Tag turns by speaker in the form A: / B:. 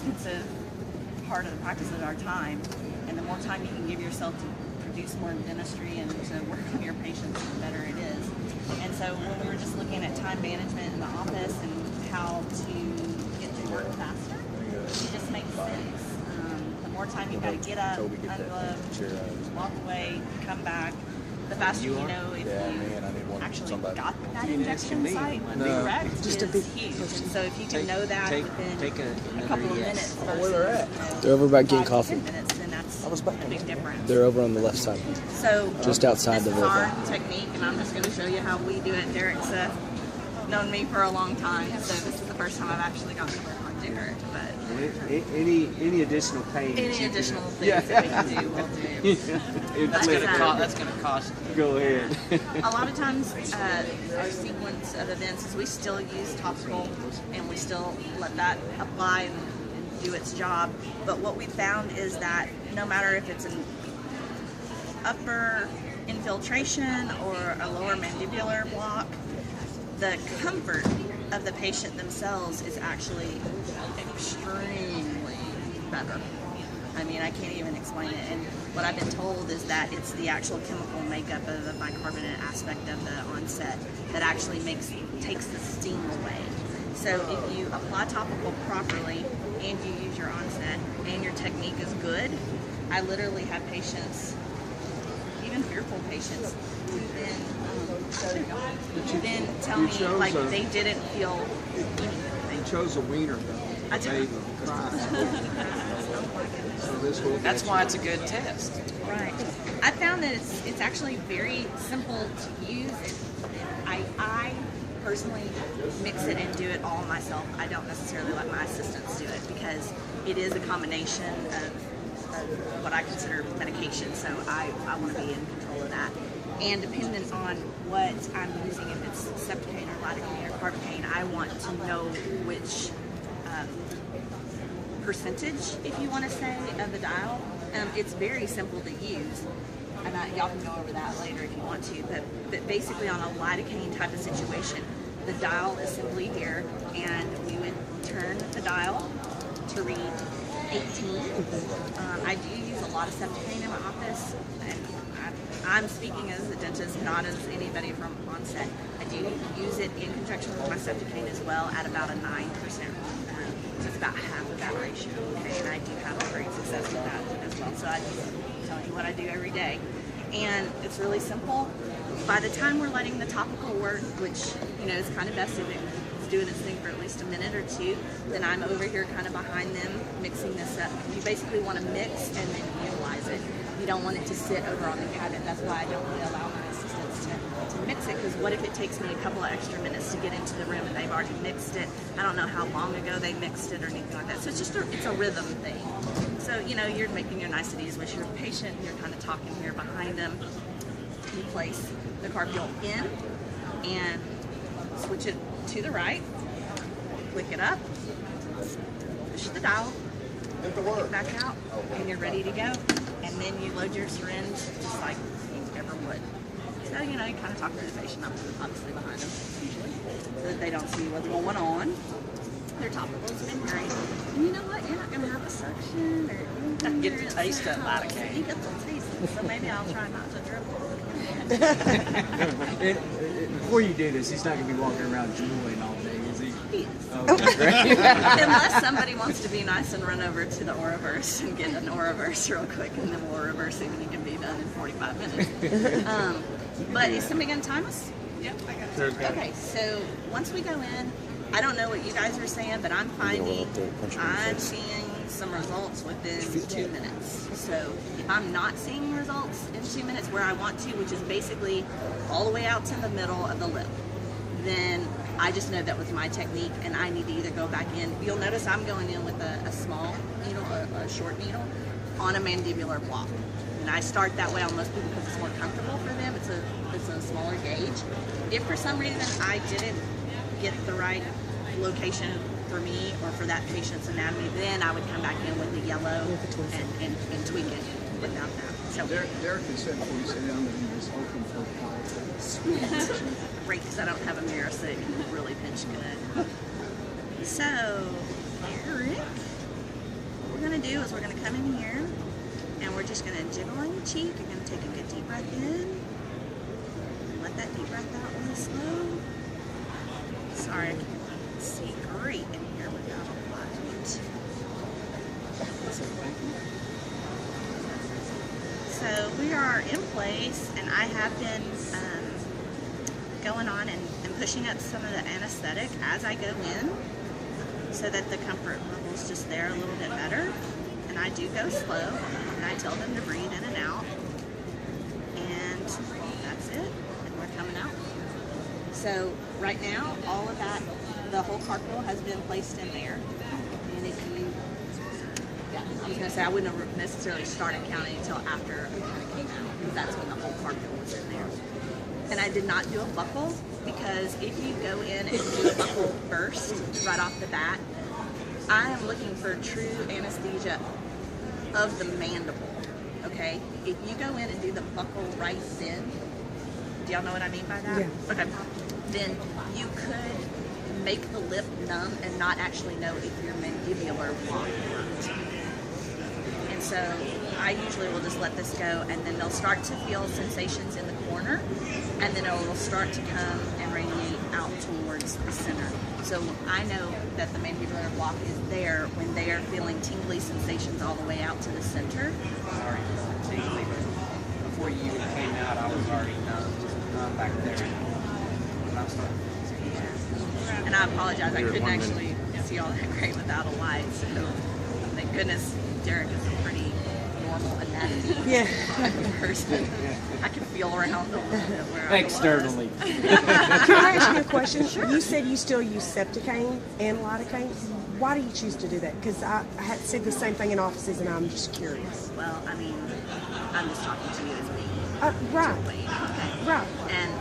A: expensive part of the practice of our time, and the more time you can give yourself to produce more dentistry and to work on your patients, the better it is. And so when we were just looking at time management in the office and how to get through work faster, it just makes sense. The more time you've got to get up, unglove, walk away, come back, the faster you know if you actually got that injection site correct is huge. And so if you can know that within a couple of minutes versus,
B: They're over by getting coffee.
A: 10 minutes, then that's a big difference.
B: They're over on the left side.
A: So
B: just outside the
A: this is our technique, and I'm just going to show you how we do it. Derek's known me for a long time, so this is the first time I've actually gotten to work on Derek. But
C: any additional pain?
A: Any additional things that we can do, we'll do.
D: That's going to cost.
C: Go ahead.
A: A lot of times, our sequence of events is we still use topical, and we still let that apply and do its job. But what we found is that no matter if it's an upper infiltration or a lower mandibular block, the comfort of the patient themselves is actually extremely better. I mean, I can't even explain it. And what I've been told is that it's the actual chemical makeup of the bicarbonate aspect of the Onset that actually takes the steam away. So if you apply topical properly and you use your Onset and your technique is good, I literally have patients, even fearful patients, who then tell me like they didn't feel anything.
E: You chose a wiener though.
A: I did.
D: That's why it's a good test.
A: Right. I found that it's actually very simple to use. I personally mix it and do it all myself. I don't necessarily let my assistants do it because it is a combination of what I consider medication, so I want to be in control of that. And dependent on what I'm using, if it's Septocaine or lidocaine or carbocaine, I want to know which percentage, if you want to say, of the dial. It's very simple to use, and y'all can go over that later if you want to, but basically on a lidocaine type of situation, the dial is simply here, and we would turn the dial to read 18. I do use a lot of Septocaine in my office, and I'm speaking as a dentist, not as anybody from Onset. I do use it in conjunction with my Septocaine as well at about a 9%. So it's about half of that ratio, okay? And I do have a great success with that as well. So I just tell you what I do every day. And it's really simple. By the time we're letting the topical work, which, you know, is kind of best if it's doing its thing for at least a minute or two, then I'm over here kind of behind them mixing this up. You basically want to mix and then utilize it. You don't want it to sit over on the cabinet. That's why I don't really allow my assistants to mix it, because what if it takes me a couple of extra minutes to get into the room and they've already mixed it? I don't know how long ago they mixed it or anything like that. So it's just it's a rhythm thing. So, you know, you're making your niceties with your patient, you're kind of talking here behind them. You place the carpule in and switch it to the right, click it up, push the dial, click it back out, and you're ready to go. And then you load your syringe just like you ever would. So, you know, you kind of talk to the patient, obviously behind them, usually, so that they don't see what's going on. Their topical's been great. And you know what? You're not going to have a suction or
D: Get the taste of lidocaine.
A: You get the taste. So maybe I'll try not to dribble.
C: Before you do this, he's not going to be walking around drooling all day, is he?
A: He is.
C: Okay, great.
A: Unless somebody wants to be nice and run over to the Auraverse and get an Auraverse real quick, and then we'll reverse it and it can be done in 45 minutes. But is somebody going to time us?
D: Yep, I got it.
A: Okay, so once we go in, I don't know what you guys are saying, but I'm finding I'm seeing some results within 2 minutes. So if I'm not seeing results in 2 minutes where I want to, which is basically all the way out to the middle of the lip, then I just know that was my technique and I need to either go back in. You'll notice I'm going in with a small needle, a short needle, on a mandibular block. And I start that way on most people because it's more comfortable for them. It's a smaller gauge. If for some reason I didn't get the right location for me or for that patient's anatomy, then I would come back in with the yellow and tweak it without that. So
E: Derek can sit before you sit down and just open for powerful.
A: great, because I don't have a mirror, so it can really pinch good. So, Eric, do is we're going to come in here and we're just going to jiggle on your cheek. You're going to take a good deep breath in and let that deep breath out really slow. Sorry, I can't see great in here without a light. So we are in place, and I have been going on and pushing up some of the anesthetic as I go in, so that the comfort level is just there a little bit better. And I do go slow, and I tell them to breathe in and out, and that's it, and we're coming out. So right now, all of that, the whole cartwheel has been placed in there. And if you, yeah, I was going to say I wouldn't have necessarily started counting until after I came out, because that's when the whole cartwheel was in there. And I did not do a buckle, because if you go in and do a buckle first, right off the bat, I am looking for true anesthesia of the mandible, okay? If you go in and do the buckle right then, do y'all know what I mean by that?
B: Yeah.
A: Okay. Then you could make the lip numb and not actually know if your mandibular block worked. And so I usually will just let this go, and then they'll start to feel sensations in the corner, and then it will start to come and radiate out towards the center. So I know that the mandibular block is there when they are feeling tingly sensations all the way out to the center.
D: Sorry, tingly, but before you even came out, I was already numb back there. When I started.
A: And I apologize, I couldn't actually see all that great without a light, so thank goodness Derek is a pretty normal anatomy person. I can feel around a little bit where I was.
C: Externally.
B: Can I ask you a question? Sure. You said you still use Septicaine and lidocaine. Why do you choose to do that? Because I had said the same thing in offices, and I'm just curious.
A: Well, I mean, I'm just talking to you as me.
B: Right.
A: Okay.
B: Right.
A: And